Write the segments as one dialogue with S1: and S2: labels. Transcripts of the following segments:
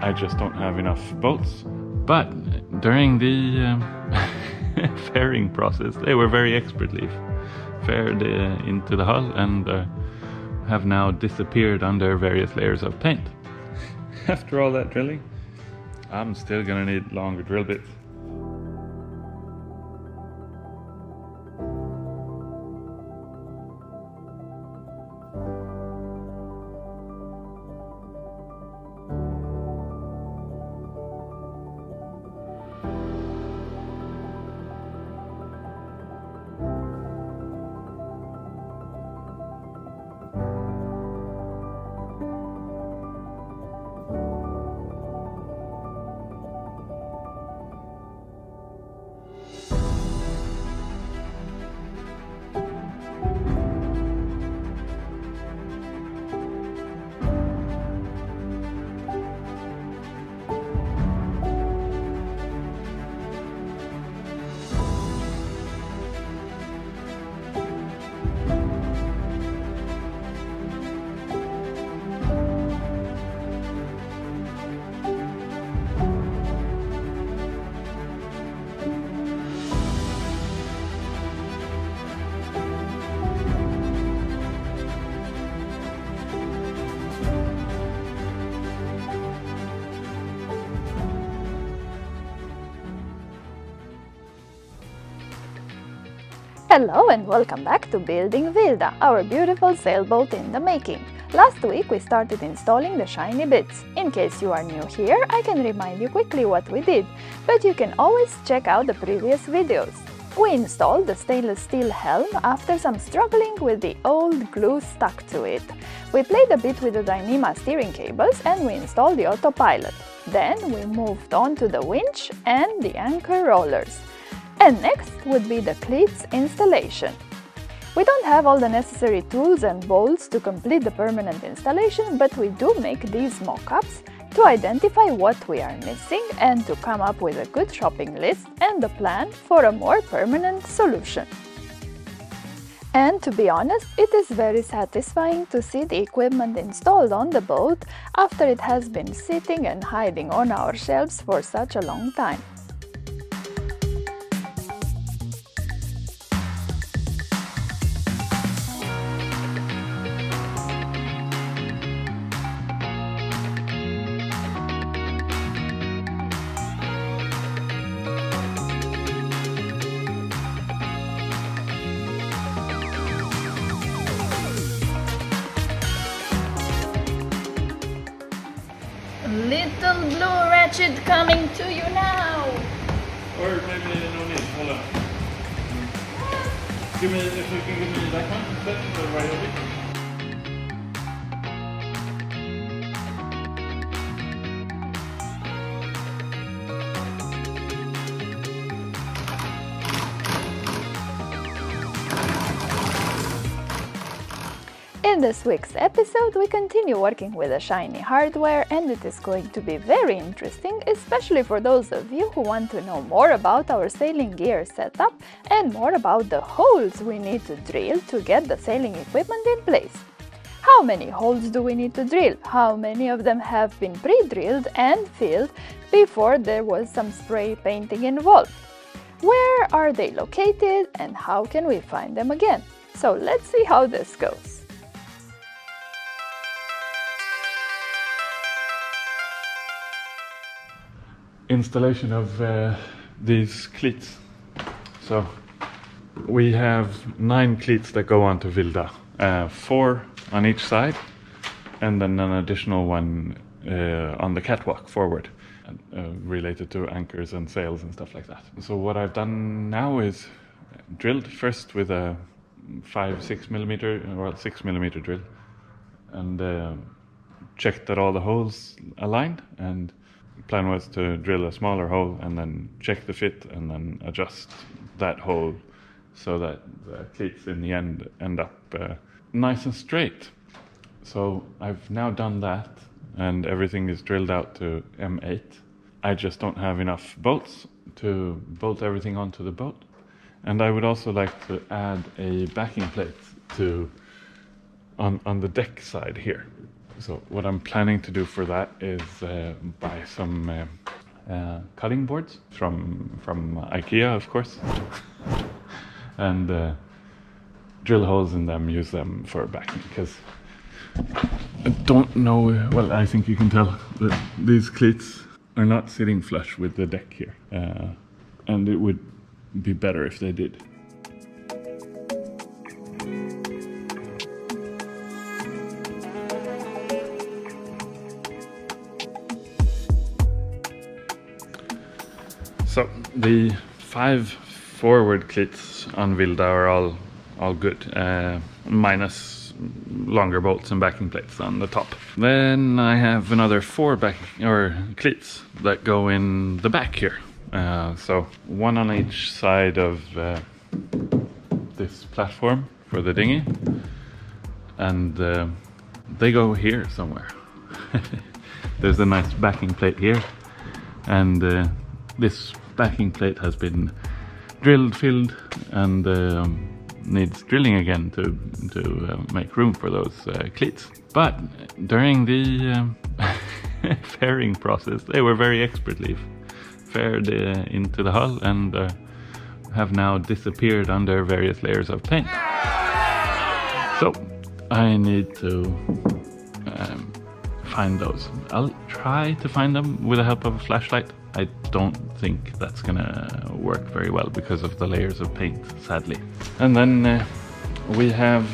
S1: I just don't have enough boats. But during the fairing process, they were very expertly faired into the hull and have now disappeared under various layers of paint. After all that drilling, I'm still gonna need longer drill bits.
S2: Hello and welcome back to Building Wilda, our beautiful sailboat in the making. Last week we started installing the shiny bits. In case you are new here, I can remind you quickly what we did, but you can always check out the previous videos. We installed the stainless steel helm after some struggling with the old glue stuck to it. We played a bit with the Dyneema steering cables and we installed the autopilot. Then we moved on to the winch and the anchor rollers. And next would be the Cleats installation. We don't have all the necessary tools and bolts to complete the permanent installation, but we do make these mock-ups to identify what we are missing and to come up with a good shopping list and a plan for a more permanent solution. And to be honest, it is very satisfying to see the equipment installed on the boat after it has been sitting and hiding on our shelves for such a long time. Little blue ratchet coming to you now!
S1: Or maybe no need, hold on. If you can give me that one, that's right over here.
S2: In this week's episode, we continue working with the shiny hardware, and it is going to be very interesting, especially for those of you who want to know more about our sailing gear setup and more about the holes we need to drill to get the sailing equipment in place. How many holes do we need to drill? How many of them have been pre-drilled and filled before there was some spray painting involved? Where are they located and how can we find them again? So let's see how this goes.
S1: Installation of these cleats. So we have 9 cleats that go onto Wilda, 4 on each side and then an additional one on the catwalk forward, related to anchors and sails and stuff like that. So what I've done now is drilled first with a 5-6 millimeter or 6 millimeter drill and checked that all the holes aligned, and the plan was to drill a smaller hole and then check the fit and then adjust that hole so that the cleats in the end up nice and straight. So I've now done that and everything is drilled out to M8. I just don't have enough bolts to bolt everything onto the boat, and I would also like to add a backing plate on the deck side here. So what I'm planning to do for that is buy some cutting boards from IKEA, of course, and drill holes in them, use them for backing, because I don't know, well, I think you can tell that these cleats are not sitting flush with the deck here, and it would be better if they did. So the 5 forward cleats on Wilda are all good, minus longer bolts and backing plates on the top. Then I have another 4 cleats that go in the back here. So one on each side of this platform for the dinghy, and they go here somewhere. There's a nice backing plate here, and this backing plate has been drilled, filled, and needs drilling again to make room for those cleats. But during the fairing process, they were very expertly faired into the hull and have now disappeared under various layers of paint. So I need to find those. I'll try to find them with the help of a flashlight. I don't think that's gonna work very well because of the layers of paint, sadly. And then we have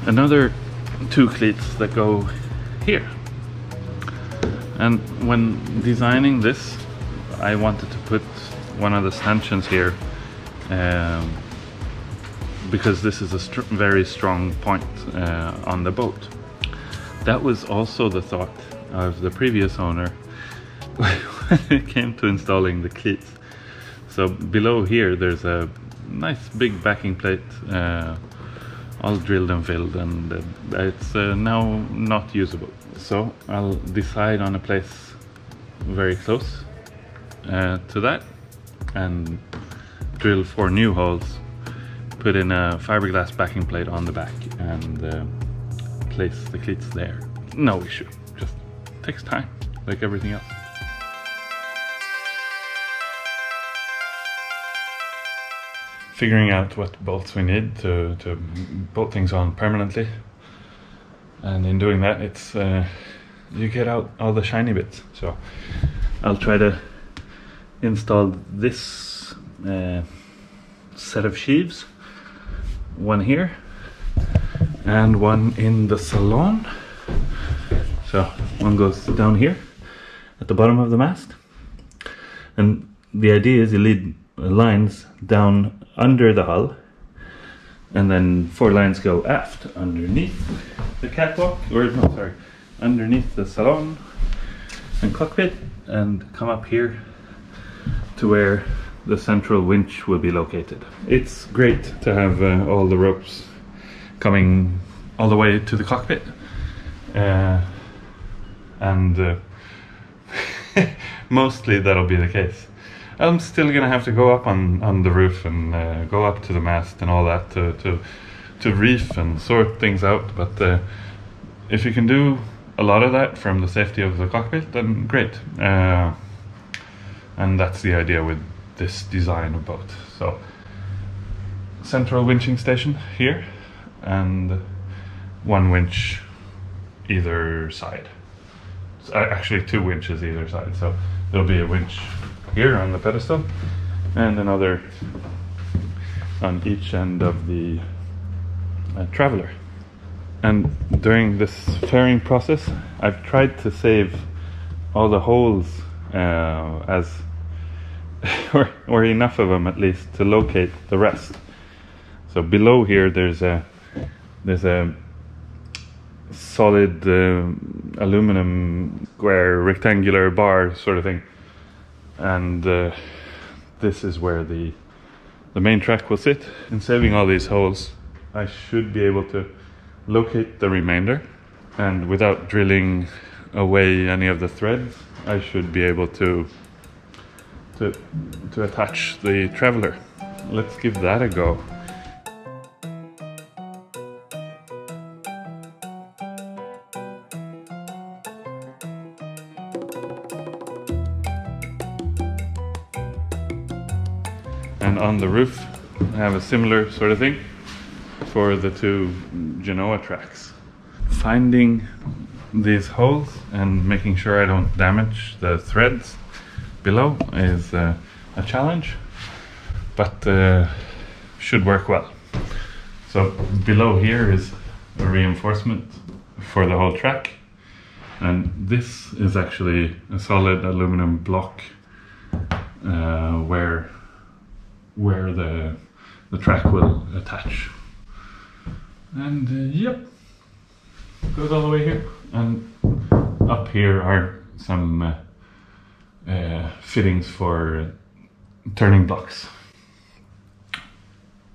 S1: another 2 cleats that go here. And when designing this, I wanted to put one of the stanchions here because this is a very strong point on the boat. That was also the thought of the previous owner when it came to installing the cleats. So below here there's a nice big backing plate, all drilled and filled, and it's now not usable. So I'll decide on a place very close to that and drill 4 new holes, put in a fiberglass backing plate on the back, and place the cleats there. No issue, just takes time, like everything else. Figuring out what bolts we need to bolt things on permanently, and in doing that, it's you get out all the shiny bits. So I'll try to install this set of sheaves, one here and one in the salon. So one goes down here at the bottom of the mast, and the idea is you lead lines down under the hull, and then 4 lines go aft underneath the catwalk, or no, sorry, underneath the salon and cockpit, and come up here to where the central winch will be located. It's great to have all the ropes coming all the way to the cockpit, and mostly that'll be the case. I'm still gonna have to go up on the roof and go up to the mast and all that to reef and sort things out, but if you can do a lot of that from the safety of the cockpit, then great. And that's the idea with this design of boat. So central winching station here, and 1 winch either side. Actually 2 winches either side, so there'll be a winch here on the pedestal and another on each end of the traveler. And during this fairing process, I've tried to save all the holes as or enough of them at least to locate the rest. So below here there's a solid aluminum square rectangular bar sort of thing, and this is where the main track will sit. In saving all these holes, I should be able to locate the remainder, and without drilling away any of the threads, I should be able to attach the traveler. Let's give that a go. And on the roof I have a similar sort of thing for the two Genoa tracks. Finding these holes and making sure I don't damage the threads below is a challenge, but should work well. So below here is a reinforcement for the whole track, and this is actually a solid aluminum block where the track will attach. And yep, goes all the way here, and up here are some fittings for turning blocks.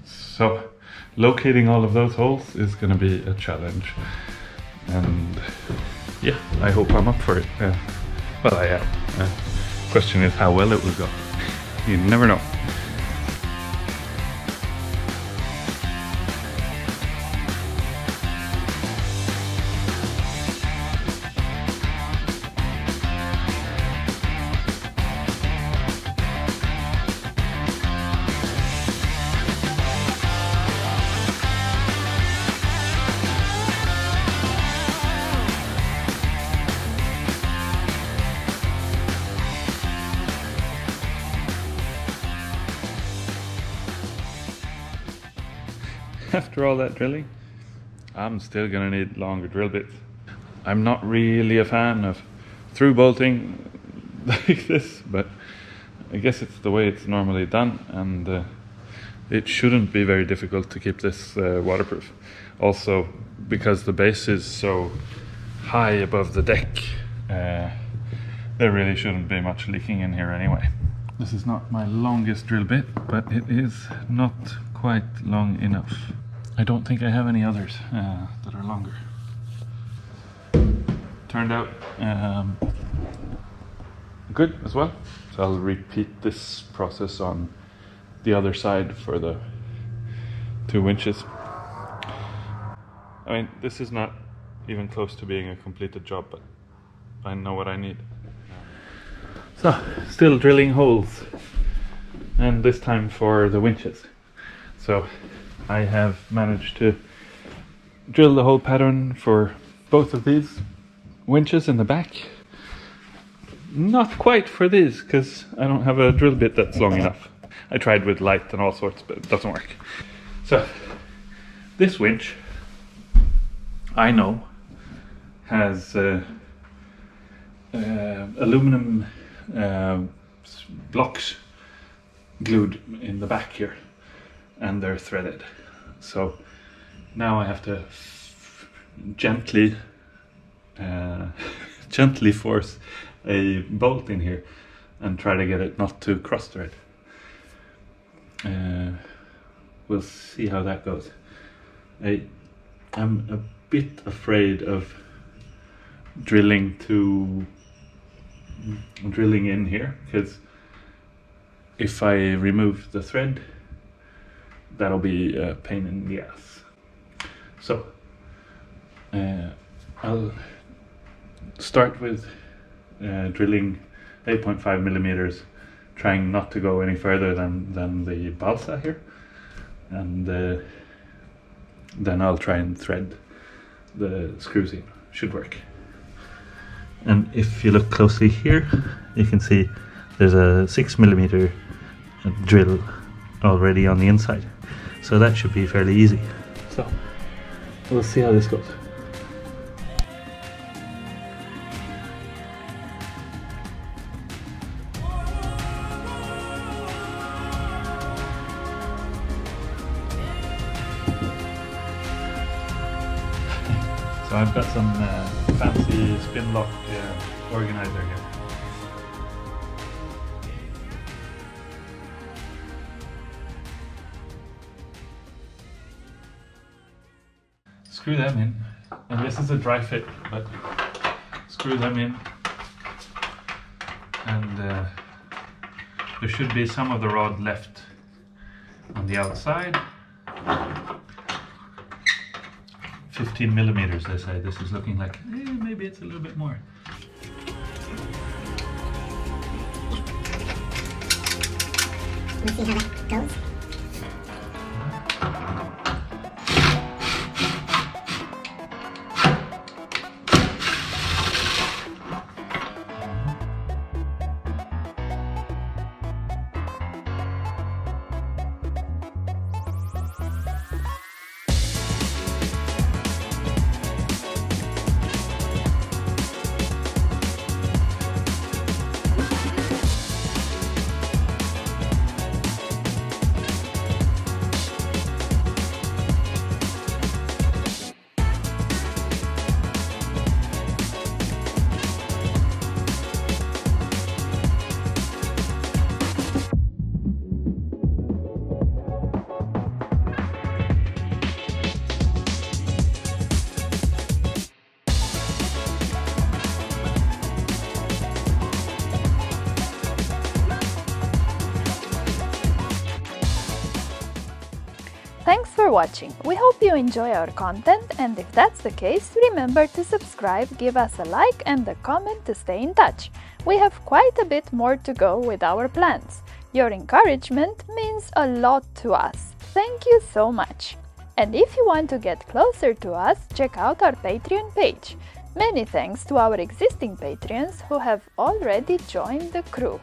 S1: So locating all of those holes is going to be a challenge, and yeah, I hope I'm up for it. Well, I am. Question is how well it will go. You never know. After all that drilling, I'm still gonna need longer drill bits. I'm not really a fan of through bolting like this, but I guess it's the way it's normally done, and it shouldn't be very difficult to keep this waterproof. Also, because the base is so high above the deck, there really shouldn't be much leaking in here anyway. This is not my longest drill bit, but it is not quite long enough. I don't think I have any others that are longer. Turned out good as well. So I'll repeat this process on the other side for the two winches. I mean, this is not even close to being a completed job, but I know what I need. So, still drilling holes, and this time for the winches. So I have managed to drill the hole pattern for both of these winches in the back. Not quite for these, because I don't have a drill bit that's long enough. I tried with light and all sorts, but it doesn't work. So this winch, I know, has aluminum blocks glued in the back here, and they're threaded. So now I have to gently force a bolt in here and try to get it not to cross thread. We'll see how that goes. I'm a bit afraid of drilling in here, because if I remove the thread, that'll be a pain in the ass. So I'll start with drilling 8.5 millimeters, trying not to go any further than the balsa here, and then I'll try and thread the screws in. Should work. And if you look closely here, you can see there's a 6 millimeter drill already on the inside, so that should be fairly easy. So we'll see how this goes. So I've got some fancy spin lock organizer here. Screw them in, and this is a dry fit, but screw them in, and there should be some of the rod left on the outside. 15 millimeters, they say. This is looking like maybe it's a little bit more.
S3: Let's see how that goes.
S2: Thanks for watching. We hope you enjoy our content, and if that's the case, remember to subscribe, give us a like and a comment to stay in touch. We have quite a bit more to go with our plans. Your encouragement means a lot to us. Thank you so much. And if you want to get closer to us, check out our Patreon page. Many thanks to our existing patrons who have already joined the crew.